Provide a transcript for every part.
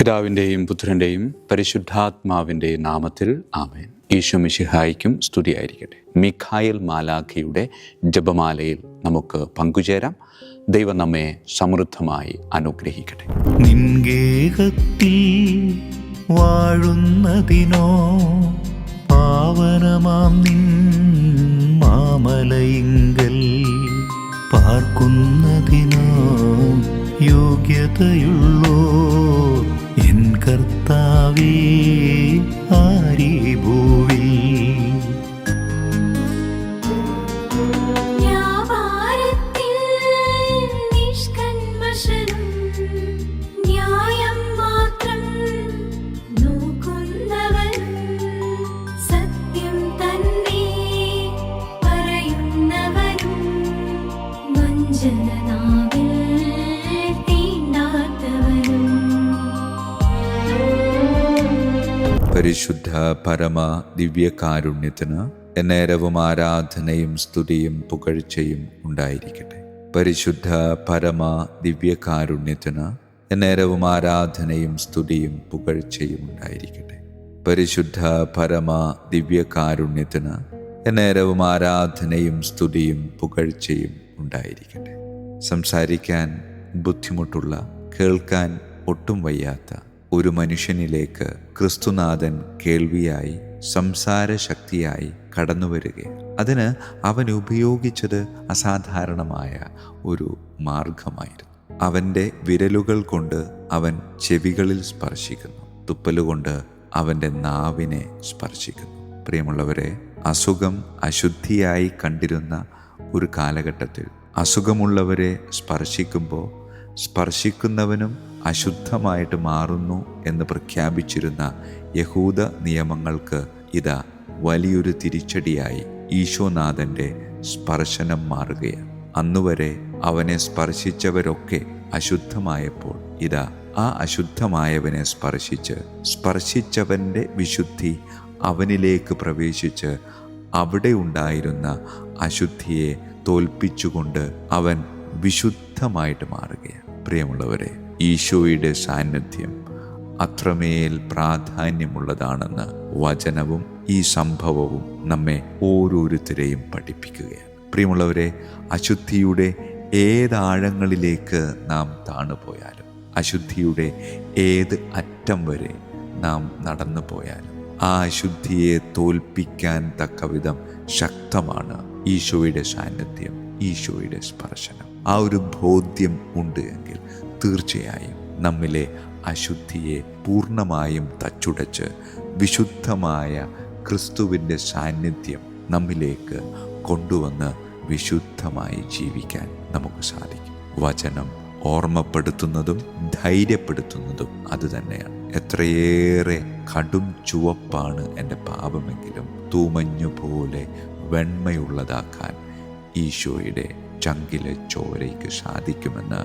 പിതാവിൻ്റെയും പുത്രൻ്റെയും പരിശുദ്ധാത്മാവിൻ്റെയും നാമത്തിൽ ആമേൻ. ഈശോ മിശിഹായ്ക്കും സ്തുതിയായിരിക്കട്ടെ. മിഖായേൽ മാലാഖയുടെ ജപമാലയിൽ നമുക്ക് പങ്കുചേരാം. ദൈവം നമ്മെ സമൃദ്ധമായി അനുഗ്രഹിക്കട്ടെ. നിൻഗേഹത്തിൽ വാഴുന്നതിനോ പാവനമാം നിൻ മാമലയിങ്കൽ പാർക്കുന്നതിനോ യോഗ്യതയുള്ളോ എൻ കർത്താവേ ആരീ ഭൂവിൽ. പരിശുദ്ധ പരമ ദിവ്യകാരുണ്യത്തിന് എന്നേരവും ആരാധനയും സ്തുതിയും പുകഴ്ചയും ഉണ്ടായിരിക്കട്ടെ. പരിശുദ്ധ പരമ ദിവ്യകാരുണ്യത്തിന് എന്നേരവും ആരാധനയും സ്തുതിയും പുകഴ്ചയും ഉണ്ടായിരിക്കട്ടെ. പരിശുദ്ധ പരമ ദിവ്യകാരുണ്യത്തിന് എന്നേരവും ആരാധനയും സ്തുതിയും പുകഴ്ചയും ഉണ്ടായിരിക്കട്ടെ. സംസാരിക്കാൻ ബുദ്ധിമുട്ടുള്ള, കേൾക്കാൻ ഒട്ടും വയ്യാത്ത ഒരു മനുഷ്യനിലേക്ക് ക്രിസ്തുനാഥൻ കേൾവിയായി, സംസാരശക്തിയായി കടന്നു വരികയാണ്. അതിന് അവൻ ഉപയോഗിച്ചത് അസാധാരണമായ ഒരു മാർഗമായിരുന്നു. അവൻ്റെ വിരലുകൾ കൊണ്ട് അവൻ ചെവികളിൽ സ്പർശിക്കുന്നു, തുപ്പലുകൊണ്ട് അവൻ്റെ നാവിനെ സ്പർശിക്കുന്നു. പ്രിയമുള്ളവരെ, അസുഖം അശുദ്ധിയായി കണ്ടിരുന്ന ഒരു കാലഘട്ടത്തിൽ അസുഖമുള്ളവരെ സ്പർശിക്കുമ്പോൾ സ്പർശിക്കുന്നവനും അശുദ്ധമായിട്ട് മാറുന്നു എന്ന് പ്രഖ്യാപിച്ചിരുന്ന യഹൂദ നിയമങ്ങൾക്ക് ഇതാ വലിയൊരു തിരിച്ചടിയായി ഈശോനാഥൻ്റെ സ്പർശനം മാറുകയാണ്. അന്നുവരെ അവനെ സ്പർശിച്ചവരൊക്കെ അശുദ്ധമായപ്പോൾ ഇതാ ആ അശുദ്ധമായവനെ സ്പർശിച്ചവൻ്റെ വിശുദ്ധി അവനിലേക്ക് പ്രവേശിച്ച് അവിടെ ഉണ്ടായിരുന്ന അശുദ്ധിയെ തോൽപ്പിച്ചുകൊണ്ട് അവൻ വിശുദ്ധമായിട്ട് മാറുകയാണ്. പ്രിയമുള്ളവരെ, ഈശോയുടെ സാന്നിധ്യം അത്രമേൽ പ്രാധാന്യമുള്ളതാണെന്ന് വചനവും ഈ സംഭവവും നമ്മെ ഓരോരുത്തരെയും പഠിപ്പിക്കുകയാണ്. പ്രിയമുള്ളവരെ, അശുദ്ധിയുടെ ഏതാഴങ്ങളിലേക്ക് നാം താണുപോയാലും, അശുദ്ധിയുടെ ഏത് അറ്റം വരെ നാം നടന്നു പോയാലും, ആ അശുദ്ധിയെ തോൽപ്പിക്കാൻ തക്കവിധം ശക്തമാണ് ഈശോയുടെ സാന്നിധ്യം, ഈശോയുടെ സ്പർശനം. ആ ഒരു ബോധ്യം ഉണ്ട് എങ്കിൽ തീർച്ചയായും നമ്മിലെ അശുദ്ധിയെ പൂർണ്ണമായും തച്ചുടച്ച് വിശുദ്ധമായ ക്രിസ്തുവിൻ്റെ സാന്നിധ്യം നമ്മിലേക്ക് കൊണ്ടുവന്ന് വിശുദ്ധമായി ജീവിക്കാൻ നമുക്ക് സാധിക്കും. വചനം ഓർമ്മപ്പെടുത്തുന്നതും ധൈര്യപ്പെടുത്തുന്നതും അതുതന്നെയാണ്. എത്രയേറെ കടും ചുവപ്പാണ് എൻ്റെ പാപമെങ്കിലും തൂമഞ്ഞുപോലെ വെണ്മയുള്ളതാക്കാൻ ഈശോയുടെ ചങ്കിലെ ചോരയ്ക്ക് സാധിക്കുമെന്ന്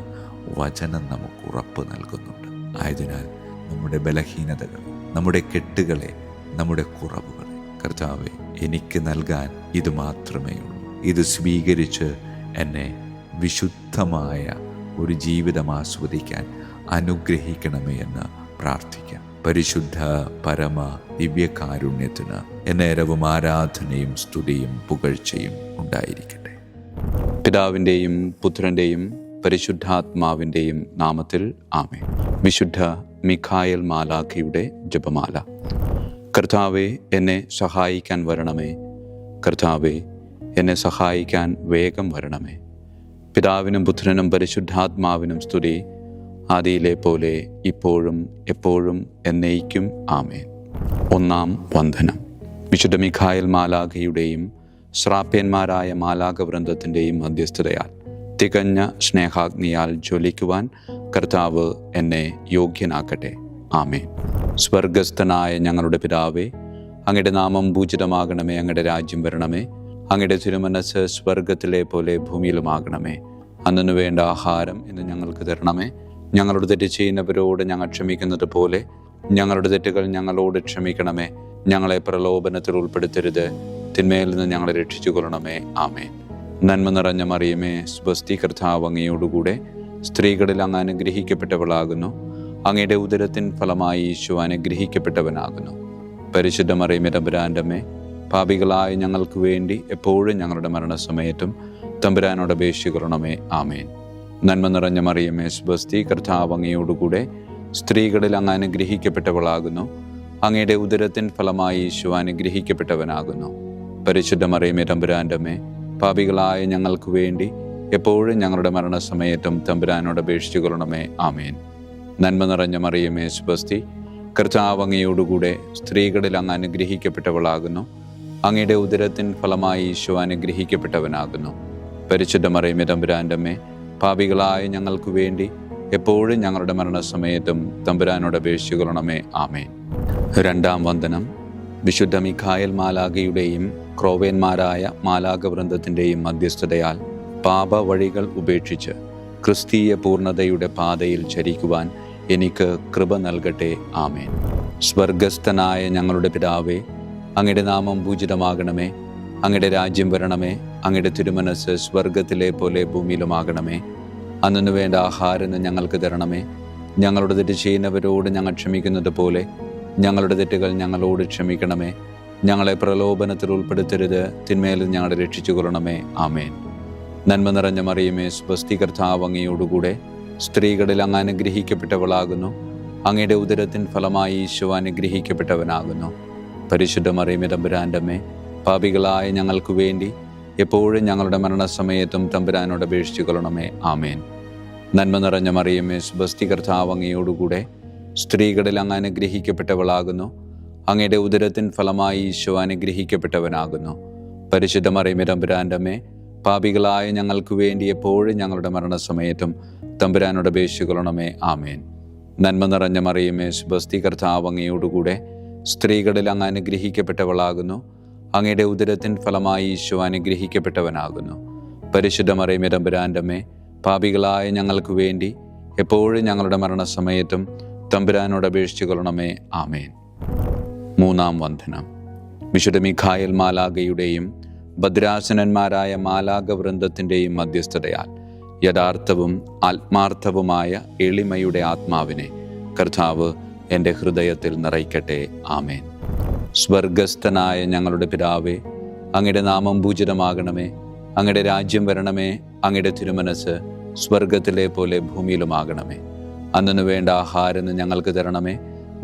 വചനം നമുക്ക് ഉറപ്പ് നൽകുന്നുണ്ട്. ആയതിനാൽ നമ്മുടെ ബലഹീനതകൾ, നമ്മുടെ കെട്ടുകളെ, നമ്മുടെ കുറവുകളെ കർത്താവേ, എനിക്ക് നൽകാൻ ഇത് മാത്രമേ ഉള്ളൂ. ഇത് സ്വീകരിച്ച് എന്നെ വിശുദ്ധമായ ഒരു ജീവിതം ആസ്വദിക്കാൻ അനുഗ്രഹിക്കണമേ എന്ന് പ്രാർത്ഥിക്കാം. പരിശുദ്ധ പരമ ദിവ്യകാരുണ്യത്തിന് എന്നേരവും ആരാധനയും സ്തുതിയും പുകഴ്ചയും ഉണ്ടായിരിക്കട്ടെ. പിതാവിൻ്റെയും പുത്രൻ്റെയും പരിശുദ്ധാത്മാവിൻ്റെയും നാമത്തിൽ ആമേൻ. വിശുദ്ധ മിഖായേൽ മാലാഖയുടെ ജപമാല. കർത്താവേ, എന്നെ സഹായിക്കാൻ വരണമേ. കർത്താവേ, എന്നെ സഹായിക്കാൻ വേഗം വരണമേ. പിതാവിനും പുത്രനും പരിശുദ്ധാത്മാവിനും സ്തുതി, ആദിയിലെ പോലെ ഇപ്പോഴും എപ്പോഴും എന്നേക്കും ആമേൻ. ഒന്നാം വന്ദനം. വിശുദ്ധ മിഖായേൽ മാലാഖയുടെയും ശ്രാപ്യന്മാരായ മാലാഖവൃന്ദത്തിൻ്റെയും മധ്യസ്ഥതയാൽ തികഞ്ഞ സ്നേഹാഗ്നിയാൽ ജ്വലിക്കുവാൻ കർത്താവ് എന്നെ യോഗ്യനാക്കട്ടെ. ആമേൻ. സ്വർഗസ്ഥനായ ഞങ്ങളുടെ പിതാവേ, അങ്ങയുടെ നാമം പൂജിതമാകണമേ. അങ്ങയുടെ രാജ്യം വരണമേ. അങ്ങയുടെ തിരുമനസ്സ് സ്വർഗത്തിലെ പോലെ ഭൂമിയിലുമാകണമേ. അന്നു വേണ്ട ആഹാരം ഇന്ന് ഞങ്ങൾക്ക് തരണമേ. ഞങ്ങളോട് തെറ്റ് ചെയ്യുന്നവരോട് ഞങ്ങൾ ക്ഷമിക്കുന്നത് പോലെ ഞങ്ങളുടെ തെറ്റുകൾ ഞങ്ങളോട് ക്ഷമിക്കണമേ. ഞങ്ങളെ പ്രലോഭനത്തിൽ ഉൾപ്പെടുത്തരുത്, തിന്മയിൽ നിന്ന് ഞങ്ങളെ രക്ഷിച്ചു കൊള്ളണമേ. ആമേൻ. നന്മ നിറഞ്ഞ മറിയമേ, സ്വസ്തി, കർത്താവ് അങ്ങയോടുകൂടെ സ്ത്രീകളിൽ അങ്ങ് അനുഗ്രഹിക്കപ്പെട്ടവളാകുന്നു. അങ്ങയുടെ ഉദരത്തിൻ ഫലമായി ഈശോ അനുഗ്രഹിക്കപ്പെട്ടവനാകുന്നു. പരിശുദ്ധ മറിയമേ തമ്പുരാൻ്റെ അമ്മേ, പാപികളായ ഞങ്ങൾക്ക് വേണ്ടി എപ്പോഴും ഞങ്ങളുടെ മരണസമയത്തും തമ്പുരാനോട് അപേക്ഷിക്കണമേ. ആമേൻ. നന്മ നിറഞ്ഞ മറിയമേ സ്വസ്തി, കർത്താവ് അങ്ങയോടുകൂടെ സ്ത്രീകളിൽ അങ്ങ് അനുഗ്രഹിക്കപ്പെട്ടവളാകുന്നു. അങ്ങയുടെ ഉദരത്തിൻ ഫലമായി ഈശോ അനുഗ്രഹിക്കപ്പെട്ടവനാകുന്നു. പരിശുദ്ധ മറിയമേ തമ്പുരാൻ്റെ അമ്മേ, പാപികളായ ഞങ്ങൾക്ക് വേണ്ടി എപ്പോഴും ഞങ്ങളുടെ മരണസമയത്തും തമ്പുരാനോട് അപേക്ഷിച്ചുകൊള്ളണമേ. ആമേൻ. നന്മ നിറഞ്ഞ മറിയമേ സ്വസ്തി, കർത്താവ് അങ്ങയോടുകൂടെ സ്ത്രീകളിൽ അങ്ങ് അനുഗ്രഹിക്കപ്പെട്ടവളാകുന്നു. അങ്ങയുടെ ഉദരത്തിൻ ഫലമായി ഈശോ അനുഗ്രഹിക്കപ്പെട്ടവനാകുന്നു. പരിശുദ്ധ മറിയമേ തമ്പുരാൻ്റെ അമ്മേ, പാപികളായ ഞങ്ങൾക്ക് വേണ്ടി എപ്പോഴും ഞങ്ങളുടെ മരണസമയത്തും തമ്പുരാനോട് അപേക്ഷിച്ചുകൊള്ളണമേ. ആമേൻ. രണ്ടാം വന്ദനം. വിശുദ്ധ മിഖായേൽ മാലാഖയുടെയും ക്രോവേന്മാരായ മാലാഖവൃന്ദത്തിൻ്റെയും മധ്യസ്ഥതയാൽ പാപ വഴികൾ ഉപേക്ഷിച്ച് ക്രിസ്തീയ പൂർണ്ണതയുടെ പാതയിൽ ചരിക്കുവാൻ എനിക്ക് കൃപ നൽകട്ടെ. ആമേൻ. സ്വർഗസ്ഥനായ ഞങ്ങളുടെ പിതാവേ, അങ്ങയുടെ നാമം പൂജിതമാകണമേ. അങ്ങയുടെ രാജ്യം വരണമേ. അങ്ങയുടെ തിരുമനസ്സ് സ്വർഗത്തിലെ പോലെ ഭൂമിയിലുമാകണമേ. അന്നു വേണ്ട ആഹാരം ഞങ്ങൾക്ക് തരണമേ. ഞങ്ങളുടെ തെറ്റ് ചെയ്യുന്നവരോട് ഞങ്ങൾ ക്ഷമിക്കുന്നത് പോലെ ഞങ്ങളുടെ തെറ്റുകൾ ഞങ്ങളോട് ക്ഷമിക്കണമേ. ഞങ്ങളെ പ്രലോഭനത്തിൽ ഉൾപ്പെടുത്തരുത്, തിന്മയിൽ ഞങ്ങളെ രക്ഷിച്ചുകൊള്ളണമേ. ആമേൻ. നന്മ നിറഞ്ഞ മറിയമേ സ്വസ്തി, കർത്താവ് അങ്ങയോടുകൂടെ സ്ത്രീകളിൽ അങ്ങ് അനുഗ്രഹിക്കപ്പെട്ടവളാകുന്നു. അങ്ങയുടെ ഉദരത്തിൻ ഫലമായി ഈശോ അനുഗ്രഹിക്കപ്പെട്ടവനാകുന്നു. പരിശുദ്ധ മറിയമേ തമ്പുരാൻ്റെ അമ്മേ, പാപികളായ ഞങ്ങൾക്ക് വേണ്ടി എപ്പോഴും ഞങ്ങളുടെ മരണസമയത്തും തമ്പുരാനോട് അപേക്ഷിച്ചുകൊള്ളണമേ. ആമേൻ. നന്മ നിറഞ്ഞ മറിയമേ സ്വസ്തി, കർത്താവ് അങ്ങയോടുകൂടെ സ്ത്രീകളിൽ അങ്ങ് അനുഗ്രഹിക്കപ്പെട്ടവളാകുന്നു. അങ്ങയുടെ ഉദരത്തിൻ ഫലമായി ഈശോ അനുഗ്രഹിക്കപ്പെട്ടവനാകുന്നു. പരിശുദ്ധ മറിയമേ തമ്പുരാൻ്റെ അമ്മേ, പാപികളായ ഞങ്ങൾക്ക് വേണ്ടി എപ്പോഴും ഞങ്ങളുടെ മരണസമയത്തും തമ്പുരാനോട് അപേക്ഷിച്ചുകൊള്ളണമേ. ആമേൻ. നന്മ നിറഞ്ഞ മറിയമേ സ്വസ്തി, കർത്താവ് അങ്ങയോടുകൂടെ സ്ത്രീകളിൽ അങ്ങ് അനുഗ്രഹിക്കപ്പെട്ടവളാകുന്നു. അങ്ങയുടെ ഉദരത്തിൻ ഫലമായി ഈശോ അനുഗ്രഹിക്കപ്പെട്ടവനാകുന്നു. പരിശുദ്ധ മറിയമേ തമ്പുരാൻ്റെ അമ്മേ, പാപികളായ ഞങ്ങൾക്ക് വേണ്ടി എപ്പോഴും ഞങ്ങളുടെ മരണസമയത്തും തമ്പുരാനോട് അപേക്ഷിച്ചുകൊള്ളണമേ. ആമേൻ. മൂന്നാം വന്ദനം. വിശുദ്ധ മിഖായേൽ മാലാഖയുടെയും ഭദ്രാസനന്മാരായ മാലാഖവൃന്ദത്തിൻ്റെയും മധ്യസ്ഥതയാൽ യഥാർത്ഥവും ആത്മാർത്ഥവുമായ എളിമയുടെ ആത്മാവിനെ കർത്താവ് എൻ്റെ ഹൃദയത്തിൽ നിറയ്ക്കട്ടെ. ആമേൻ. സ്വർഗസ്ഥനായ ഞങ്ങളുടെ പിതാവേ, അങ്ങയുടെ നാമം പൂജിതമാകണമേ. അങ്ങയുടെ രാജ്യം വരണമേ. അങ്ങയുടെ തിരുമനസ്സ് സ്വർഗത്തിലെ പോലെ ഭൂമിയിലുമാകണമേ. അന്നു വേണ്ട ആഹാരം ഞങ്ങൾക്ക് തരണമേ.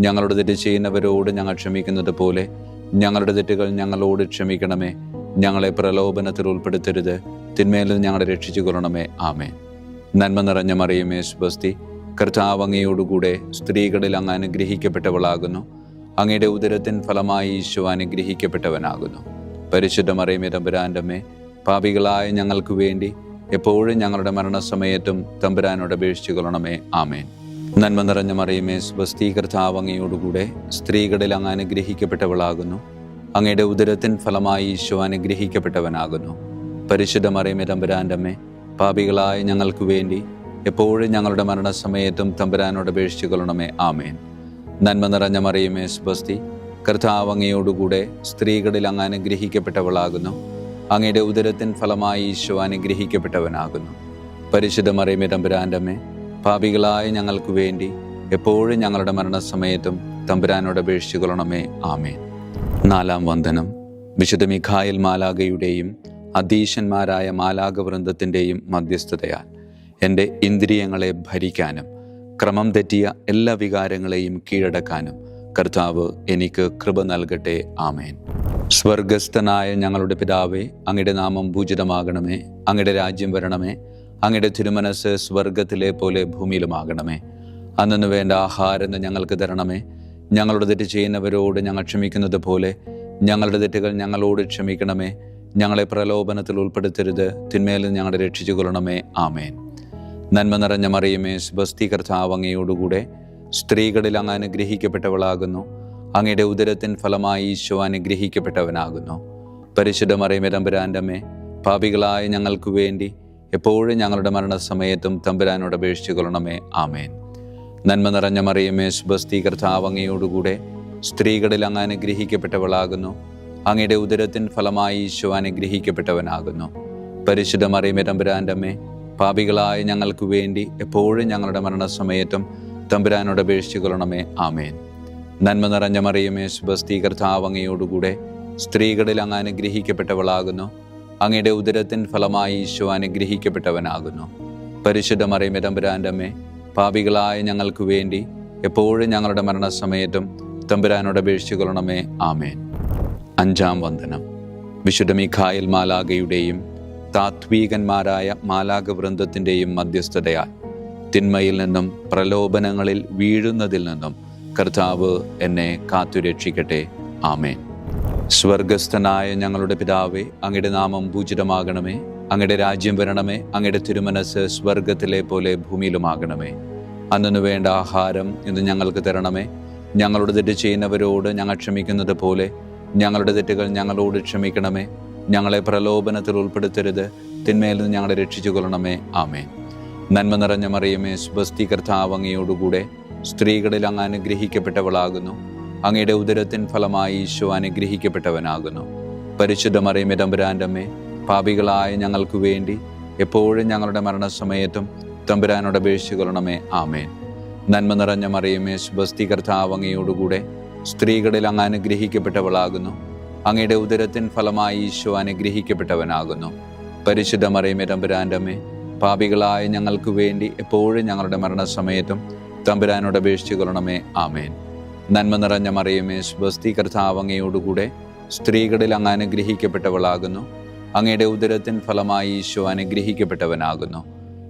ഞങ്ങളുടെ തെറ്റ് ചെയ്യുന്നവരോട് ഞങ്ങൾ ക്ഷമിക്കുന്നത് പോലെ ഞങ്ങളുടെ തെറ്റുകൾ ഞങ്ങളോട് ക്ഷമിക്കണമേ. ഞങ്ങളെ പ്രലോഭനത്തിൽ ഉൾപ്പെടുത്തരുത്, തിന്മയിൽ ഞങ്ങളെ രക്ഷിച്ചുകൊള്ളണമേ. ആമേൻ. നന്മ നിറഞ്ഞ മറിയമേ സ്വസ്തി, കർത്താവ് അങ്ങയോടുകൂടെ സ്ത്രീകളിൽ അങ്ങ് അനുഗ്രഹിക്കപ്പെട്ടവളാകുന്നു. അങ്ങയുടെ ഉദരത്തിൻ ഫലമായി ഈശോ അനുഗ്രഹിക്കപ്പെട്ടവനാകുന്നു. പരിശുദ്ധ മറിയമേ തമ്പുരാൻ്റെ അമ്മേ, പാപികളായ ഞങ്ങൾക്ക് വേണ്ടി എപ്പോഴും ഞങ്ങളുടെ മരണസമയത്തും തമ്പുരാനോട് അപേക്ഷിച്ചുകൊള്ളണമേ. ആമേൻ. നന്മ നിറഞ്ഞ മറിയമേ സ്വസ്തി, കർത്താവ് അങ്ങയോടുകൂടെ സ്ത്രീകളിൽ അങ്ങ് അനുഗ്രഹിക്കപ്പെട്ടവളാകുന്നു. അങ്ങയുടെ ഉദരത്തിൻ ഫലമായി ഈശോ അനുഗ്രഹിക്കപ്പെട്ടവനാകുന്നു. പരിശുദ്ധ മറിയമേ തമ്പുരാൻ്റെ അമ്മേ, പാപികളായ ഞങ്ങൾക്ക് വേണ്ടി എപ്പോഴും ഞങ്ങളുടെ മരണസമയത്തും തമ്പുരാനോട് അപേക്ഷിച്ചുകൊള്ളണമേ. ആമേൻ. നന്മ നിറഞ്ഞ മറിയമേ സ്വസ്തി, കർത്താവ് അങ്ങയോടുകൂടെ സ്ത്രീകളിൽ അങ്ങ് അനുഗ്രഹിക്കപ്പെട്ടവളാകുന്നു. അങ്ങയുടെ ഉദരത്തിൻ ഫലമായി ഈശോ അനുഗ്രഹിക്കപ്പെട്ടവനാകുന്നു. പരിശുദ്ധ മറിയമേ തമ്പുരാൻ്റെ അമ്മേ, പാപികളായ ഞങ്ങൾക്ക് വേണ്ടി എപ്പോഴും ഞങ്ങളുടെ മരണസമയത്തും തമ്പുരാനോട് അപേക്ഷിച്ചുകൊള്ളണമേ. ആമേൻ. നാലാം വന്ദനം. വിശുദ്ധ മിഖായേൽ മാലാഖയുടെയും അധീശന്മാരായ മാലാഖവൃന്ദത്തിൻ്റെയും മധ്യസ്ഥതയാൽ എൻ്റെ ഇന്ദ്രിയങ്ങളെ ഭരിക്കാനും ക്രമം തെറ്റിയ എല്ലാ വികാരങ്ങളെയും കീഴടക്കാനും കർത്താവ് എനിക്ക് കൃപ നൽകട്ടെ. ആമേൻ. സ്വർഗസ്ഥനായ ഞങ്ങളുടെ പിതാവേ, അങ്ങയുടെ നാമം പൂജിതമാകണമേ. അങ്ങയുടെ രാജ്യം വരണമേ. അങ്ങയുടെ തിരുമനസ്സ് സ്വർഗത്തിലെ പോലെ ഭൂമിയിലുമാകണമേ. അന്നു വേണ്ട ആഹാരം ഞങ്ങൾക്ക് തരണമേ. ഞങ്ങളുടെ തെറ്റ് ചെയ്യുന്നവരോട് ഞങ്ങൾ ക്ഷമിക്കുന്നത് പോലെ ഞങ്ങളുടെ തെറ്റുകൾ ഞങ്ങളോട് ക്ഷമിക്കണമേ. ഞങ്ങളെ പ്രലോഭനത്തിൽ ഉൾപ്പെടുത്തരുത്, തിന്മയിൽ ഞങ്ങളെ രക്ഷിച്ചുകൊള്ളണമേ. ആമേൻ. നന്മ നിറഞ്ഞ മറിയമേ സ്വസ്തി, കർത്താവ് അങ്ങയോടുകൂടെ സ്ത്രീകളിൽ അങ്ങ് അനുഗ്രഹിക്കപ്പെട്ടവളാകുന്നു. അങ്ങയുടെ ഉദരത്തിൻ ഫലമായി ഈശോ അനുഗ്രഹിക്കപ്പെട്ടവനാകുന്നു. പരിശുദ്ധ മറിയമേ തമ്പുരാൻ്റെ അമ്മേ, പാപികളായ ഞങ്ങൾക്ക് വേണ്ടി എപ്പോഴും ഞങ്ങളുടെ മരണസമയത്തും തമ്പുരാനോട് അപേക്ഷിച്ചുകൊള്ളണമേ. ആമേൻ. നന്മ നിറഞ്ഞ മറിയമേ സ്വസ്തി, കർത്താവ് അങ്ങയോടുകൂടെ സ്ത്രീകളിൽ അങ്ങ് അനുഗ്രഹിക്കപ്പെട്ടവളാകുന്നു. അങ്ങയുടെ ഉദരത്തിൻ ഫലമായി ഈശോ അനുഗ്രഹിക്കപ്പെട്ടവനാകുന്നു. പരിശുദ്ധ മറിയമേ തമ്പുരാൻ്റെ അമ്മേ, പാപികളായ ഞങ്ങൾക്ക് വേണ്ടി എപ്പോഴും ഞങ്ങളുടെ മരണസമയത്തും തമ്പുരാനോട് അപേക്ഷിച്ചുകൊള്ളണമേ. ആമേൻ. നന്മ നിറഞ്ഞ മറിയമേ, സ്വസ്തി, കർത്താവ് അങ്ങയോടുകൂടെ സ്ത്രീകളിൽ അങ്ങ് അനുഗ്രഹിക്കപ്പെട്ടവളാകുന്നു. അങ്ങയുടെ ഉദരത്തിൻ ഫലമായി ഈശോ അനുഗ്രഹിക്കപ്പെട്ടവനാകുന്നു. പരിശുദ്ധ മറിയമേ, തമ്പുരാൻ്റെ അമ്മേ, പാപികളായ ഞങ്ങൾക്ക് വേണ്ടി എപ്പോഴും ഞങ്ങളുടെ മരണസമയത്തും തമ്പുരാനോട് അപേക്ഷിച്ചുകൊള്ളണമേ. ആമേൻ. അഞ്ചാം വന്ദനം. വിശുദ്ധ മിഖായേൽ മാലാഖയുടെയും താത്വീകന്മാരായ മാലാഖ വൃന്ദത്തിൻ്റെയും മധ്യസ്ഥതയാൽ തിന്മയിൽ നിന്നും പ്രലോഭനങ്ങളിൽ വീഴുന്നതിൽ നിന്നും കർത്താവ് എന്നെ കാത്തുരക്ഷിക്കട്ടെ. ആമേൻ. സ്വർഗസ്ഥനായ ഞങ്ങളുടെ പിതാവേ, അങ്ങയുടെ നാമം പൂജിതമാകണമേ. അങ്ങയുടെ രാജ്യം വരണമേ. അങ്ങയുടെ തിരുമനസ് സ്വർഗത്തിലെ പോലെ ഭൂമിയിലുമാകണമേ. അന്നു വേണ്ട ആഹാരം ഇന്ന് ഞങ്ങൾക്ക് തരണമേ. ഞങ്ങളോട് തെറ്റ് ചെയ്യുന്നവരോട് ഞങ്ങൾ ക്ഷമിക്കുന്നത് പോലെ ഞങ്ങളുടെ തെറ്റുകൾ ഞങ്ങളോട് ക്ഷമിക്കണമേ. ഞങ്ങളെ പ്രലോഭനത്തിൽ ഉൾപ്പെടുത്തരുത്, തിന്മയിൽ നിന്ന് ഞങ്ങളെ രക്ഷിച്ചു കൊള്ളണമേ. ആമേൻ. നന്മ നിറഞ്ഞ മറിയമേ, സ്വസ്തി, കർത്താവ് അങ്ങയോടുകൂടെ സ്ത്രീകളിൽ അങ്ങ് അനുഗ്രഹിക്കപ്പെട്ടവളാകുന്നു. അങ്ങയുടെ ഉദരത്തിൻ ഫലമായി ഈശോ അനുഗ്രഹിക്കപ്പെട്ടവനാകുന്നു. പരിശുദ്ധ മറിയമേ, തമ്പുരാൻ്റെ അമ്മേ, പാപികളായ ഞങ്ങൾക്ക് വേണ്ടി എപ്പോഴും ഞങ്ങളുടെ മരണസമയത്തും തമ്പുരാനോട് അപേക്ഷിച്ചുകൊള്ളണമേ. ആമേൻ. നന്മ നിറഞ്ഞ മറിയമേ, സ്വസ്തി, കർത്താവ് അങ്ങയോടുകൂടെ സ്ത്രീകളിൽ അങ്ങ് അനുഗ്രഹിക്കപ്പെട്ടവളാകുന്നു. അങ്ങയുടെ ഉദരത്തിൻ ഫലമായി ഈശോ അനുഗ്രഹിക്കപ്പെട്ടവനാകുന്നു. പരിശുദ്ധ മറിയമേ, തമ്പുരാൻ്റെ അമ്മേ, പാപികളായ ഞങ്ങൾക്ക് വേണ്ടി എപ്പോഴും ഞങ്ങളുടെ മരണസമയത്തും തമ്പുരാനോട് അപേക്ഷിച്ചുകൊള്ളണമേ. ആമേൻ. നന്മ നിറഞ്ഞ മറിയമേ, സ്വസ്തി, കർത്താവ് അങ്ങയോടുകൂടെ സ്ത്രീകളിൽ അങ്ങ് അനുഗ്രഹിക്കപ്പെട്ടവളാകുന്നു. അങ്ങയുടെ ഉദരത്തിൻ ഫലമായി ഈശോ അനുഗ്രഹിക്കപ്പെട്ടവനാകുന്നു.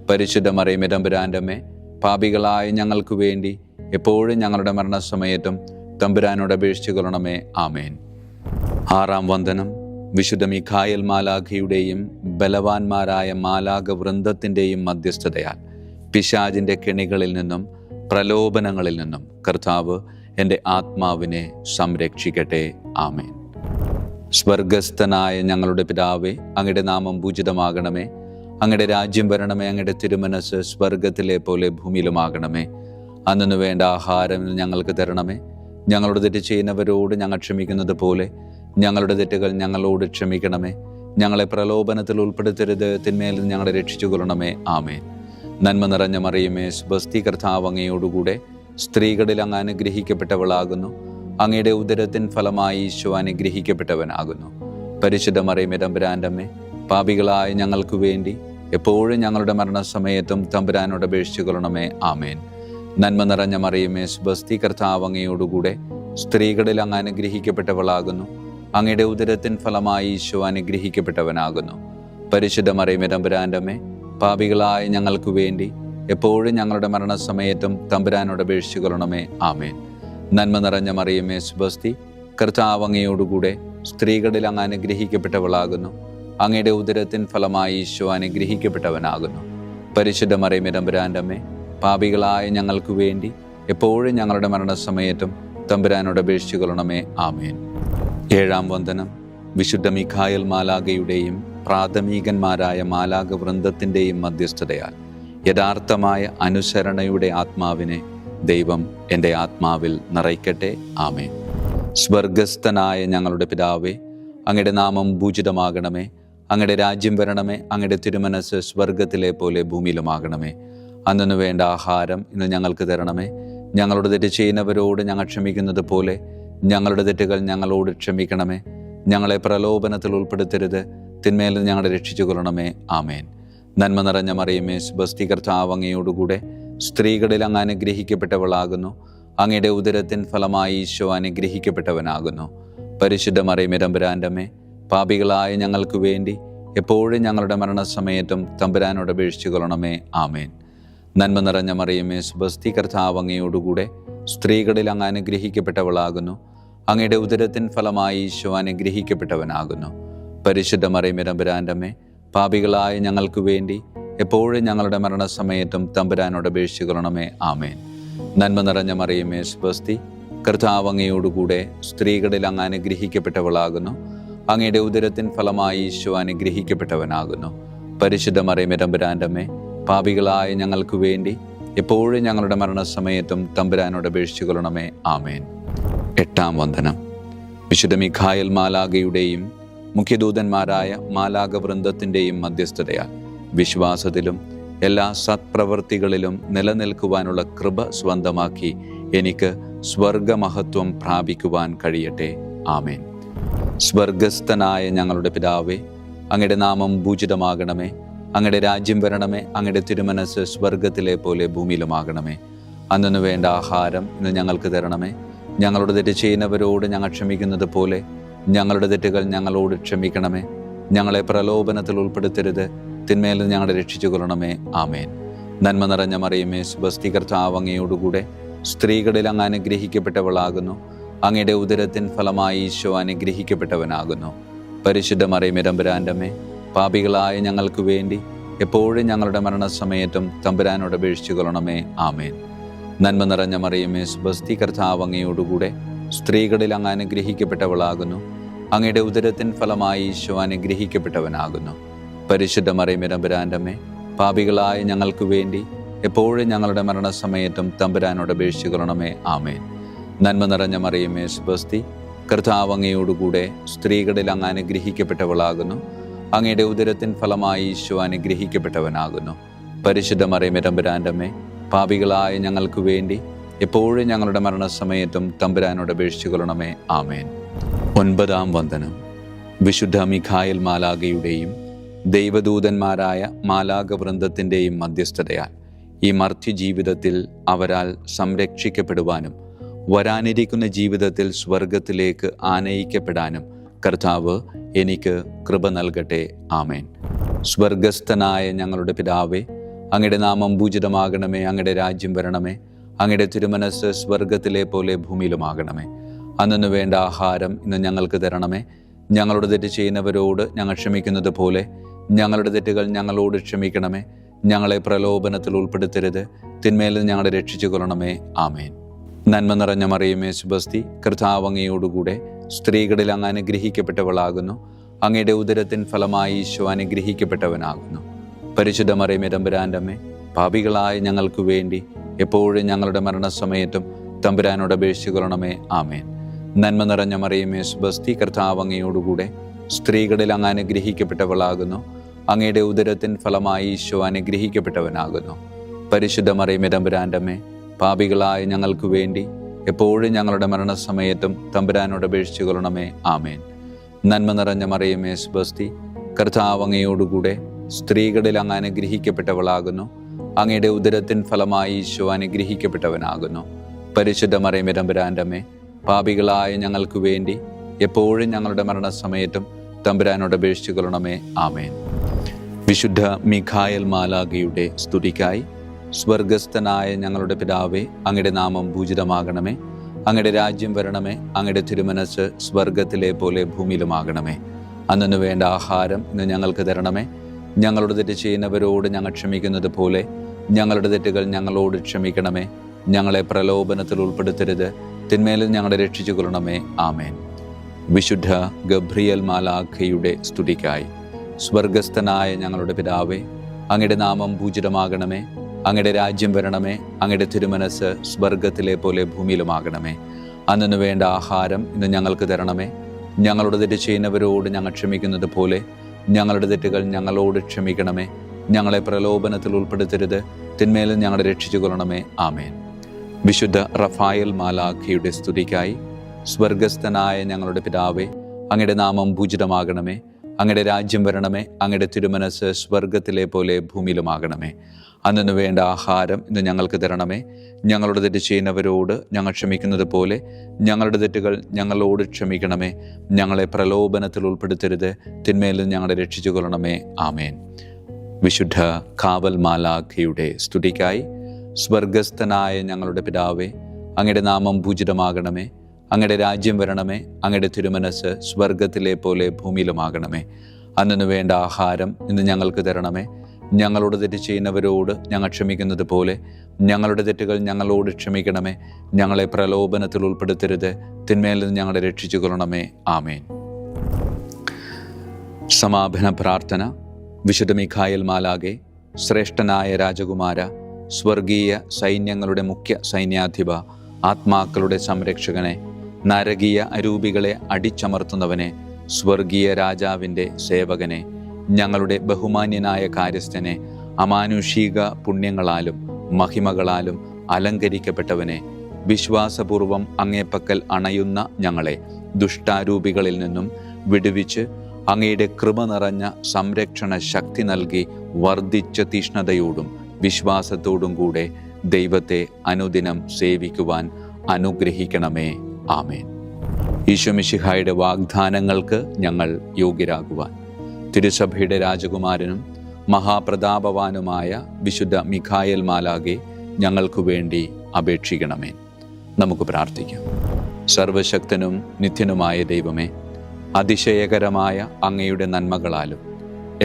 പരിശുദ്ധ മറിയമേ, തമ്പുരാൻ്റെ അമ്മേ, പാപികളായ ഞങ്ങൾക്ക് വേണ്ടി എപ്പോഴും ഞങ്ങളുടെ മരണസമയത്തും തമ്പുരാനോട് അപേക്ഷിച്ചുകൊള്ളണമേ. ആമേൻ. ആറാം വന്ദനം. വിശുദ്ധ മിഖായേൽ മാലാഖയുടെയും ബലവാന്മാരായ മാലാഖ വൃന്ദത്തിൻ്റെയും മധ്യസ്ഥതയാൽ പിശാചിൻ്റെ കെണികളിൽ നിന്നും പ്രലോഭനങ്ങളിൽ നിന്നും കർത്താവ് എൻ്റെ ആത്മാവിനെ സംരക്ഷിക്കട്ടെ. ആമേൻ. സ്വർഗസ്ഥനായ ഞങ്ങളുടെ പിതാവേ, അങ്ങയുടെ നാമം പൂജിതമാകണമേ. അങ്ങയുടെ രാജ്യം വരണമേ. അങ്ങയുടെ തിരുമനസ് സ്വർഗത്തിലെ പോലെ ഭൂമിയിലുമാകണമേ. അന്നു വേണ്ട ആഹാരം ഞങ്ങൾക്ക് തരണമേ. ഞങ്ങളോട് തെറ്റ് ചെയ്യുന്നവരോട് ഞങ്ങൾ ക്ഷമിക്കുന്നത് പോലെ ഞങ്ങളുടെ തെറ്റുകൾ ഞങ്ങളോട് ക്ഷമിക്കണമേ. ഞങ്ങളെ പ്രലോഭനത്തിൽ ഉൾപ്പെടുത്തരുത്, തിന്മയിൽ നിന്ന് ഞങ്ങളെ രക്ഷിച്ചു കൊള്ളണമേ. ആമേൻ. നന്മ നിറഞ്ഞ മറിയമേ, സ്വസ്തി, കർത്താവ് അങ്ങയോടുകൂടെ സ്ത്രീകളിൽ അങ്ങ് അനുഗ്രഹിക്കപ്പെട്ടവളാകുന്നു. അങ്ങയുടെ ഉദരത്തിൻ ഫലമായി ഈശോ അനുഗ്രഹിക്കപ്പെട്ടവനാകുന്നു. പരിശുദ്ധ മറിയമേ, തമ്പുരാൻ്റെ അമ്മേ, പാപികളായ ഞങ്ങൾക്ക് വേണ്ടി എപ്പോഴും ഞങ്ങളുടെ മരണസമയത്തും തമ്പുരാനോട് അപേക്ഷിച്ചു കൊള്ളണമേ. ആമേൻ. നന്മ നിറഞ്ഞ മറിയമേ, സ്വസ്തി, കർത്താവ് അങ്ങയോടുകൂടെ സ്ത്രീകളിൽ അങ്ങ് അനുഗ്രഹിക്കപ്പെട്ടവളാകുന്നു. അങ്ങയുടെ ഉദരത്തിൻ ഫലമായി ഈശോ അനുഗ്രഹിക്കപ്പെട്ടവനാകുന്നു. പരിശുദ്ധ മറിയമേ, തമ്പുരാൻ്റെ അമ്മേ, പാപികളായ ഞങ്ങൾക്ക് വേണ്ടി എപ്പോഴും ഞങ്ങളുടെ മരണസമയത്തും തമ്പുരാനോട് അപേക്ഷിച്ചു കൊള്ളണമേ. ആമേൻ. നന്മ നിറഞ്ഞ മറിയമേ, സ്വസ്തി, കർത്താവ് അങ്ങയോടുകൂടെ സ്ത്രീകളിൽ അങ്ങ് അനുഗ്രഹിക്കപ്പെട്ടവളാകുന്നു. അങ്ങയുടെ ഉദരത്തിൻ ഫലമായി ഈശോ അനുഗ്രഹിക്കപ്പെട്ടവനാകുന്നു. പരിശുദ്ധ മറിയമേ, തമ്പുരാൻ്റെ അമ്മേ, പാപികളായ ഞങ്ങൾക്ക് വേണ്ടി എപ്പോഴും ഞങ്ങളുടെ മരണസമയത്തും തമ്പുരാനോട് അപേക്ഷിച്ചു കൊള്ളണമേ. ആമേൻ. ഏഴാം വന്ദനം. വിശുദ്ധ മിഖായേൽ മാലാഖയുടെയും പ്രാഥമികന്മാരായ മാലാഖ വൃന്ദത്തിൻ്റെയും മധ്യസ്ഥതയാൽ യഥാർത്ഥമായ അനുസരണയുടെ ആത്മാവിനെ ദൈവം എൻ്റെ ആത്മാവിൽ നിറയ്ക്കട്ടെ. ആമേൻ. സ്വർഗസ്ഥനായ ഞങ്ങളുടെ പിതാവേ, അങ്ങയുടെ നാമം പൂജിതമാകണമേ. അങ്ങയുടെ രാജ്യം വരണമേ. അങ്ങയുടെ തിരുമനസ് സ്വർഗത്തിലെ പോലെ ഭൂമിയിലുമാകണമേ. അന്നു വേണ്ട ആഹാരം ഇന്ന് ഞങ്ങൾക്ക് തരണമേ. ഞങ്ങളോട് തെറ്റ് ചെയ്യുന്നവരോട് ഞങ്ങൾ ക്ഷമിക്കുന്നത് പോലെ ഞങ്ങളുടെ തെറ്റുകൾ ഞങ്ങളോട് ക്ഷമിക്കണമേ. ഞങ്ങളെ പ്രലോഭനത്തിൽ ഉൾപ്പെടുത്തരുത്, തിന്മയിൽ നിന്ന് ഞങ്ങളെ രക്ഷിച്ചു കൊള്ളണമേ. ആമേൻ. നന്മ നിറഞ്ഞ മറിയമേ, സ്വസ്തി, കർത്താവ് അങ്ങയോടുകൂടെ സ്ത്രീകളിൽ അങ്ങ് അനുഗ്രഹിക്കപ്പെട്ടവളാകുന്നു. അങ്ങയുടെ ഉദരത്തിൻ ഫലമായി ഈശോ അനുഗ്രഹിക്കപ്പെട്ടവനാകുന്നു. പരിശുദ്ധ മറിയമേ, തമ്പുരാൻ്റെ അമ്മേ, പാപികളായ ഞങ്ങൾക്ക് വേണ്ടി എപ്പോഴും ഞങ്ങളുടെ മരണസമയത്തും തമ്പുരാനോട് അപേക്ഷിച്ചു കൊള്ളണമേ. ആമേൻ. നന്മ നിറഞ്ഞ മറിയമേ, സ്വസ്തി, കർത്താവ് അങ്ങയോടുകൂടെ സ്ത്രീകളിൽ അങ്ങ് അനുഗ്രഹിക്കപ്പെട്ടവളാകുന്നു. അങ്ങയുടെ ഉദരത്തിൻ ഫലമായി ഈശോ അനുഗ്രഹിക്കപ്പെട്ടവനാകുന്നു. പരിശുദ്ധ മറിയമേ, തമ്പുരാൻ്റെ അമ്മേ, പാപികളായ ഞങ്ങൾക്ക് വേണ്ടി എപ്പോഴും ഞങ്ങളുടെ മരണസമയത്തും തമ്പുരാനോട് അപേക്ഷിച്ചു കൊള്ളണമേ. ആമേൻ. നന്മ നിറഞ്ഞ മറിയമേ, സ്വസ്തി, കർത്താവ് അങ്ങയോടുകൂടെ സ്ത്രീകളിൽ അങ്ങ് അനുഗ്രഹിക്കപ്പെട്ടവളാകുന്നു. അങ്ങയുടെ ഉദരത്തിൻ ഫലമായി ഈശോ അനുഗ്രഹിക്കപ്പെട്ടവനാകുന്നു. പരിശുദ്ധ മറിയമേ, തമ്പുരാൻ്റെ അമ്മേ, പാപികളായ ഞങ്ങൾക്ക് വേണ്ടി എപ്പോഴും ഞങ്ങളുടെ മരണസമയത്തും തമ്പുരാനോട് അപേക്ഷിച്ചു കൊള്ളണമേ. ആമേൻ. എട്ടാം വന്ദനം. വിശുദ്ധ മിഖായേൽ മാലാഖയുടെയും മുഖ്യദൂതന്മാരായ മാലാഖ വൃന്ദത്തിൻ്റെയും മധ്യസ്ഥതയാൽ വിശ്വാസത്തിലും എല്ലാ സത്പ്രവൃത്തികളിലും നിലനിൽക്കുവാനുള്ള കൃപ സ്വന്തമാക്കി എനിക്ക് സ്വർഗമഹത്വം പ്രാപിക്കുവാൻ കഴിയട്ടെ. ആമേൻ. സ്വർഗസ്ഥനായ ഞങ്ങളുടെ പിതാവേ, അങ്ങയുടെ നാമം പൂജിതമാകണമേ. അങ്ങയുടെ രാജ്യം വരണമേ. അങ്ങയുടെ തിരുമനസ് സ്വർഗത്തിലെ പോലെ ഭൂമിയിലുമാകണമേ. അന്നു വേണ്ട ആഹാരം ഇന്ന് ഞങ്ങൾക്ക് തരണമേ. ഞങ്ങളോട് തെറ്റ് ചെയ്യുന്നവരോട് ഞങ്ങൾ ക്ഷമിക്കുന്നത് പോലെ ഞങ്ങളുടെ തെറ്റുകൾ ഞങ്ങളോട് ക്ഷമിക്കണമേ. ഞങ്ങളെ പ്രലോഭനത്തിൽ ഉൾപ്പെടുത്തരുത്, തിന്മയിൽ നിന്ന് ഞങ്ങളെ രക്ഷിച്ചു കൊള്ളണമേ. ആമേൻ. നന്മ നിറഞ്ഞ മറിയമേ, സ്വസ്തി, കർത്താവ് അങ്ങയോടുകൂടെ സ്ത്രീകളിൽ അങ്ങ് അനുഗ്രഹിക്കപ്പെട്ടവളാകുന്നു. അങ്ങയുടെ ഉദരത്തിൻ ഫലമായി ഈശോ അനുഗ്രഹിക്കപ്പെട്ടവനാകുന്നു. പരിശുദ്ധ മറിയമേ, തമ്പുരാന്റെ അമ്മേ, പാപികളായ ഞങ്ങൾക്ക് വേണ്ടി എപ്പോഴും ഞങ്ങളുടെ മരണസമയത്തും തമ്പുരാനോട് അപേക്ഷിച്ചു കൊള്ളണമേ. ആമേൻ. നന്മ നിറഞ്ഞ മറിയമേ, സ്വസ്തി, കർത്താവ് അങ്ങയോടുകൂടെ സ്ത്രീകളിൽ അങ്ങ് അനുഗ്രഹിക്കപ്പെട്ടവളാകുന്നു. അങ്ങയുടെ ഉദരത്തിൻ ഫലമായി ഈശോ അനുഗ്രഹിക്കപ്പെട്ടവനാകുന്നു. പരിശുദ്ധ മറിയമേ, തമ്പുരാന്റെ അമ്മേ, പാപികളായ ഞങ്ങൾക്ക് വേണ്ടി എപ്പോഴും ഞങ്ങളുടെ മരണസമയത്തും തമ്പുരാനോട് അപേക്ഷിച്ചു കൊള്ളണമേ. ആമേൻ. നന്മ നിറഞ്ഞ മറിയമേ, സ്വസ്തി, കർത്താവ് അങ്ങയോടുകൂടെ സ്ത്രീകളിൽ അങ്ങ് അനുഗ്രഹിക്കപ്പെട്ടവളാകുന്നു. അങ്ങയുടെ ഉദരത്തിൻ ഫലമായി ഈശോ അനുഗ്രഹിക്കപ്പെട്ടവനാകുന്നു. പരിശുദ്ധ മറിയമേ, തമ്പുരാന്റെ അമ്മേ, പാപികളായ ഞങ്ങൾക്ക് വേണ്ടി എപ്പോഴും ഞങ്ങളുടെ മരണസമയത്തും തമ്പുരാനോട് അപേക്ഷിച്ചു കൊള്ളണമേ. ആമേൻ. 9-ാം വന്ദനം. വിശുദ്ധ മിഖായേൽ മാലാഖയുടെയും ദൈവദൂതന്മാരായ മാലാഖവൃന്ദത്തിൻ്റെയും മധ്യസ്ഥതയാൽ ഈ മർത്യ ജീവിതത്തിൽ അവരാൽ സംരക്ഷിക്കപ്പെടുവാനും വരാനിരിക്കുന്ന ജീവിതത്തിൽ സ്വർഗത്തിലേക്ക് ആനയിക്കപ്പെടാനും കർത്താവ് എനിക്ക് കൃപ നൽകട്ടെ. ആമേൻ. സ്വർഗസ്ഥനായ ഞങ്ങളുടെ പിതാവേ, അങ്ങയുടെ നാമം പൂജിതമാകണമേ. അങ്ങയുടെ രാജ്യം വരണമേ. അങ്ങയുടെ തിരുമനസ് സ്വർഗത്തിലെ പോലെ ഭൂമിയിലുമാകണമേ. അന്നു വേണ്ട ആഹാരം ഇന്ന് ഞങ്ങൾക്ക് തരണമേ. ഞങ്ങളോട് തെറ്റ് ചെയ്യുന്നവരോട് ഞങ്ങൾ ക്ഷമിക്കുന്നത് പോലെ ഞങ്ങളുടെ തെറ്റുകൾ ഞങ്ങളോട് ക്ഷമിക്കണമേ. ഞങ്ങളെ പ്രലോഭനത്തിൽ ഉൾപ്പെടുത്തരുത്, തിന്മയിൽ നിന്ന് ഞങ്ങളെ രക്ഷിച്ചു കൊള്ളണമേ. ആമേൻ. നന്മ നിറഞ്ഞ മറിയമേ, സ്വസ്തി, കർത്താവ് അങ്ങയോടുകൂടെ സ്ത്രീകളിൽ അങ്ങ് അനുഗ്രഹിക്കപ്പെട്ടവളാകുന്നു. അങ്ങയുടെ ഉദരത്തിൻ ഫലമായി ഈശോ അനുഗ്രഹിക്കപ്പെട്ടവനാകുന്നു. പരിശുദ്ധ മറിയമേ, തമ്പുരാന്റെ അമ്മേ, പാപികളായ ഞങ്ങൾക്ക് വേണ്ടി എപ്പോഴും ഞങ്ങളുടെ മരണസമയത്തും തമ്പുരാനോട് അപേക്ഷിച്ചു കൊള്ളണമേ. ആമേൻ. നന്മ നിറഞ്ഞ മറിയമേ, സ്വസ്തി, കർത്താവ് അങ്ങയോടുകൂടെ സ്ത്രീകളിൽ അങ്ങ് അനുഗ്രഹിക്കപ്പെട്ടവളാകുന്നു. അങ്ങയുടെ ഉദരത്തിൻ ഫലമായി ഈശോ അനുഗ്രഹിക്കപ്പെട്ടവനാകുന്നു. പരിശുദ്ധ മറിയമേ, തമ്പുരാന്റെ അമ്മേ, പാപികളായ ഞങ്ങൾക്ക് വേണ്ടി എപ്പോഴും ഞങ്ങളുടെ മരണസമയത്തും തമ്പുരാനോട് അപേക്ഷിച്ചു കൊള്ളണമേ. ആമേൻ. നന്മ നിറഞ്ഞ മറിയമേ, സ്വസ്തി, കർത്താവ് അങ്ങയോടുകൂടെ സ്ത്രീകളിൽ അങ്ങ് അനുഗ്രഹിക്കപ്പെട്ടവളാകുന്നു. അങ്ങയുടെ ഉദരത്തിൻ ഫലമായി ഈശോ അനുഗ്രഹിക്കപ്പെട്ടവനാകുന്നു. പരിശുദ്ധ മറിയമേ, തമ്പുരാന്റെ അമ്മേ, പാപികളായ ഞങ്ങൾക്ക് വേണ്ടി എപ്പോഴും ഞങ്ങളുടെ മരണസമയത്തും തമ്പുരാനോട് അപേക്ഷിച്ചു കൊള്ളണമേ. ആമേൻ. വിശുദ്ധ മിഖായേൽ മാലാഖയുടെ സ്തുതിക്കായി. സ്വർഗസ്ഥനായ ഞങ്ങളുടെ പിതാവേ, അങ്ങയുടെ നാമം പൂജിതമാകണമേ. അങ്ങയുടെ രാജ്യം വരണമേ. അങ്ങയുടെ തിരുമനസ് സ്വർഗത്തിലെ പോലെ ഭൂമിയിലുമാകണമേ. അന്നു വേണ്ട ആഹാരം ഇന്ന് ഞങ്ങൾക്ക് തരണമേ. ഞങ്ങളോട് തെറ്റ് ചെയ്യുന്നവരോട് ഞങ്ങൾ ക്ഷമിക്കുന്നത് പോലെ ഞങ്ങളുടെ തെറ്റുകൾ ഞങ്ങളോട് ക്ഷമിക്കണമേ. ഞങ്ങളെ പ്രലോഭനത്തിൽ ഉൾപ്പെടുത്തരുത്, തിന്മയിൽ ഞങ്ങളെ രക്ഷിച്ചു കൊള്ളണമേ. ആമേൻ. വിശുദ്ധ ഗബ്രിയേൽ മാലാഖയുടെ സ്തുതിക്കായി. സ്വർഗസ്ഥനായ ഞങ്ങളുടെ പിതാവേ, അങ്ങയുടെ നാമം പൂജിതമാകണമേ. അങ്ങയുടെ രാജ്യം വരണമേ. അങ്ങയുടെ തിരുമനസ് സ്വർഗത്തിലെ പോലെ ഭൂമിയിലുമാകണമേ. അന്നു വേണ്ട ആഹാരം ഇന്ന് ഞങ്ങൾക്ക് തരണമേ. ഞങ്ങളോട് തെറ്റ് ചെയ്യുന്നവരോട് ഞങ്ങൾ ക്ഷമിക്കുന്നത് പോലെ ഞങ്ങളുടെ തെറ്റുകൾ ഞങ്ങളോട് ക്ഷമിക്കണമേ. ഞങ്ങളെ പ്രലോഭനത്തിൽ ഉൾപ്പെടുത്തരുത്, തിന്മയിൽ ഞങ്ങളെ രക്ഷിച്ചു കൊള്ളണമേ. ആമേൻ. വിശുദ്ധ റഫായേൽ മാലാഖയുടെ സ്തുതിക്കായി. സ്വർഗസ്ഥനായ ഞങ്ങളുടെ പിതാവേ, അങ്ങയുടെ നാമം പൂജിതമാകണമേ. അങ്ങയുടെ രാജ്യം വരണമേ. അങ്ങയുടെ തിരുമനസ് സ്വർഗത്തിലെ പോലെ ഭൂമിയിലുമാകണമേ. അന്നു വേണ്ട ആഹാരം ഇന്ന് ഞങ്ങൾക്ക് തരണമേ. ഞങ്ങളോട് തെറ്റ് ചെയ്യുന്നവരോട് ഞങ്ങൾ ക്ഷമിക്കുന്നത് പോലെ ഞങ്ങളുടെ തെറ്റുകൾ ഞങ്ങളോട് ക്ഷമിക്കണമേ. ഞങ്ങളെ പ്രലോഭനത്തിൽ ഉൾപ്പെടുത്തരുത്, തിന്മയിൽ ഞങ്ങളെ രക്ഷിച്ചു കൊള്ളണമേ. ആമേൻ. വിശുദ്ധ കാവൽ മാലാഖയുടെ സ്തുതിക്കായി. സ്വർഗസ്ഥനായ ഞങ്ങളുടെ പിതാവേ, അങ്ങയുടെ നാമം പൂജിതമാകണമേ. അങ്ങയുടെ രാജ്യം വരണമേ. അങ്ങയുടെ തിരുമനസ് സ്വർഗത്തിലെ പോലെ ഭൂമിയിലുമാകണമേ. അന്നു വേണ്ട ആഹാരം ഇന്ന് ഞങ്ങൾക്ക് തരണമേ. ഞങ്ങളോട് തെറ്റ് ചെയ്യുന്നവരോട് ഞങ്ങൾ ക്ഷമിക്കുന്നത് പോലെ ഞങ്ങളുടെ തെറ്റുകൾ ഞങ്ങളോട് ക്ഷമിക്കണമേ. ഞങ്ങളെ പ്രലോഭനത്തിൽ ഉൾപ്പെടുത്തരുത്, തിന്മയിൽ നിന്ന് ഞങ്ങളെ രക്ഷിച്ചു കൊള്ളണമേ. ആമേൻ. സമാപന പ്രാർത്ഥന. വിശുദ്ധ മിഖായേൽ മാലാഖേ, ശ്രേഷ്ഠനായ രാജകുമാര, സ്വർഗീയ സൈന്യങ്ങളുടെ മുഖ്യ സൈന്യാധിപ, ആത്മാക്കളുടെ സംരക്ഷകനെ, നരകീയ അരൂപികളെ അടിച്ചമർത്തുന്നവനെ, സ്വർഗീയ രാജാവിൻ്റെ സേവകനെ, ഞങ്ങളുടെ ബഹുമാന്യനായ കാര്യസ്ഥനെ, അമാനുഷിക പുണ്യങ്ങളാലും മഹിമകളാലും അലങ്കരിക്കപ്പെട്ടവനെ, വിശ്വാസപൂർവം അങ്ങേപ്പക്കൽ അണയുന്ന ഞങ്ങളെ ദുഷ്ടാരൂപികളിൽ നിന്നും വിടുവിച്ച് അങ്ങയുടെ കൃപ നിറഞ്ഞ സംരക്ഷണ ശക്തി നൽകി വർദ്ധിച്ച തീഷ്ണതയോടും വിശ്വാസത്തോടും കൂടെ ദൈവത്തെ അനുദിനം സേവിക്കുവാൻ അനുഗ്രഹിക്കണമേ. ആമേൻ. ഈശോ മിശിഹായുടെ വാഗ്ദാനങ്ങൾക്ക് ഞങ്ങൾ യോഗ്യരാകുവാൻ തിരുസഭയുടെ രാജകുമാരനും മഹാപ്രതാപവാനുമായ വിശുദ്ധ മിഖായേൽ മാലാഖെ ഞങ്ങൾക്കു വേണ്ടി അപേക്ഷിക്കണമേ. നമുക്ക് പ്രാർത്ഥിക്കാം. സർവശക്തനും നിത്യനുമായ ദൈവമേ, അതിശയകരമായ അങ്ങയുടെ നന്മകളാലും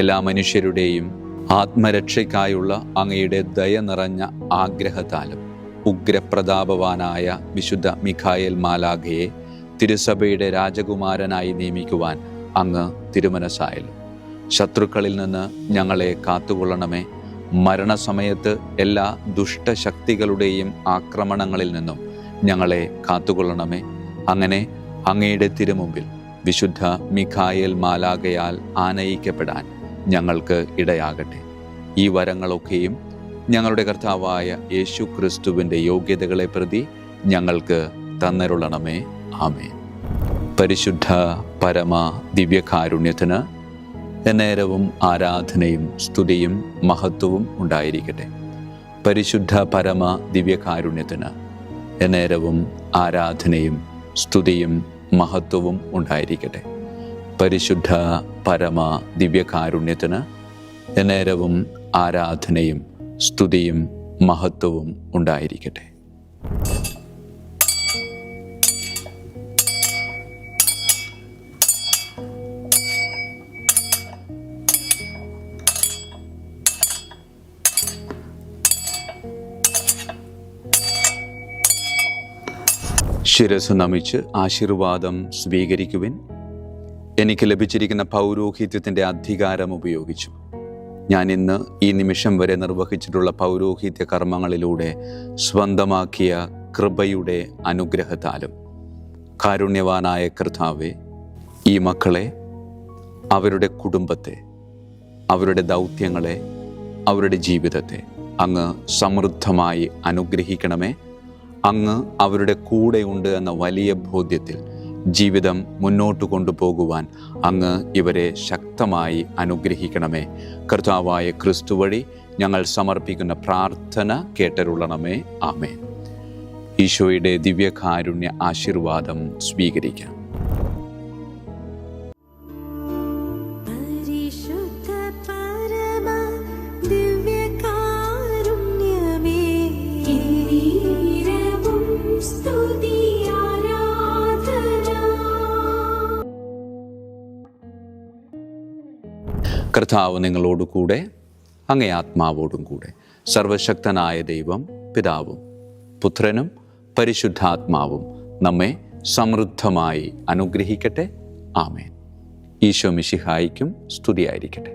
എല്ലാ മനുഷ്യരുടെയും ആത്മരക്ഷയ്ക്കായുള്ള അങ്ങയുടെ ദയ നിറഞ്ഞ ആഗ്രഹത്താലും ഉഗ്രപ്രതാപവാനായ വിശുദ്ധ മിഖായേൽ മാലാഖയെ തിരുസഭയുടെ രാജകുമാരനായി നിയമിക്കുവാൻ അങ്ങ് തിരുമനസ്സായല്ലോ. ശത്രുക്കളിൽ നിന്ന് ഞങ്ങളെ കാത്തുകൊള്ളണമേ. മരണസമയത്ത് എല്ലാ ദുഷ്ടശക്തികളുടെയും ആക്രമണങ്ങളിൽ നിന്നും ഞങ്ങളെ കാത്തുകൊള്ളണമേ. അങ്ങനെ അങ്ങയുടെ തിരുമുമ്പിൽ വിശുദ്ധ മിഖായേൽ മാലാഖയാൽ ആനയിക്കപ്പെടാൻ ഞങ്ങൾക്ക് ഇടയാകട്ടെ. ഈ വരങ്ങളൊക്കെയും ഞങ്ങളുടെ കർത്താവായ യേശു ക്രിസ്തുവിൻ്റെ യോഗ്യതകളെ പ്രതി ഞങ്ങൾക്ക് തന്നരുളണമേ. ആമേൻ. പരിശുദ്ധ പരമ ദിവ്യകാരുണ്യത്തിന് എന്നേരവും ആരാധനയും സ്തുതിയും മഹത്വവും ഉണ്ടായിരിക്കട്ടെ. പരിശുദ്ധ പരമ ദിവ്യകാരുണ്യത്തിന് എന്നേരവും ആരാധനയും സ്തുതിയും മഹത്വവും ഉണ്ടായിരിക്കട്ടെ. പരിശുദ്ധ പരമ ദിവ്യകാരുണ്യത്തിന് എന്നേരവും ആരാധനയും സ്തുതിയും മഹത്വവും ഉണ്ടായിരിക്കട്ടെ. ശിരസ്സു നമിച്ച് ആശീർവാദം സ്വീകരിക്കുവിൻ. എനിക്ക് ലഭിച്ചിരിക്കുന്ന പൗരോഹിത്യത്തിൻ്റെ അധികാരം ഉപയോഗിച്ചു ഞാൻ ഇന്ന് ഈ നിമിഷം വരെ നിർവഹിച്ചിട്ടുള്ള പൗരോഹിത്യ കർമ്മങ്ങളിലൂടെ സ്വന്തമാക്കിയ കൃപയുടെ അനുഗ്രഹത്താലും കാരുണ്യവാനായ കർത്താവേ, ഈ മക്കളെ, അവരുടെ കുടുംബത്തെ, അവരുടെ ദൗത്യങ്ങളെ, അവരുടെ ജീവിതത്തെ അങ്ങ് സമൃദ്ധമായി അനുഗ്രഹിക്കണമേ. അങ്ങ് അവരുടെ കൂടെയുണ്ട് എന്ന വലിയ ബോധ്യത്തിൽ ജീവിതം മുന്നോട്ട് കൊണ്ടുപോകുവാൻ അങ്ങ് ഇവരെ ശക്തമായി അനുഗ്രഹിക്കണമേ. കർത്താവായ ക്രിസ്തു വഴി ഞങ്ങൾ സമർപ്പിക്കുന്ന പ്രാർത്ഥന കേട്ടരുളണമേ. ആമേൻ. ഈശോയുടെ ദിവ്യകാരുണ്യ ആശീർവാദം സ്വീകരിക്കാം. കർത്താവ് നിങ്ങളോടുകൂടെ, അങ്ങേ ആത്മാവോടും കൂടെ. സർവശക്തനായ ദൈവം പിതാവും പുത്രനും പരിശുദ്ധാത്മാവും നമ്മെ സമൃദ്ധമായി അനുഗ്രഹിക്കട്ടെ. ആമേൻ. ഈശോ മിശിഹായിക്കും സ്തുതിയായിരിക്കട്ടെ.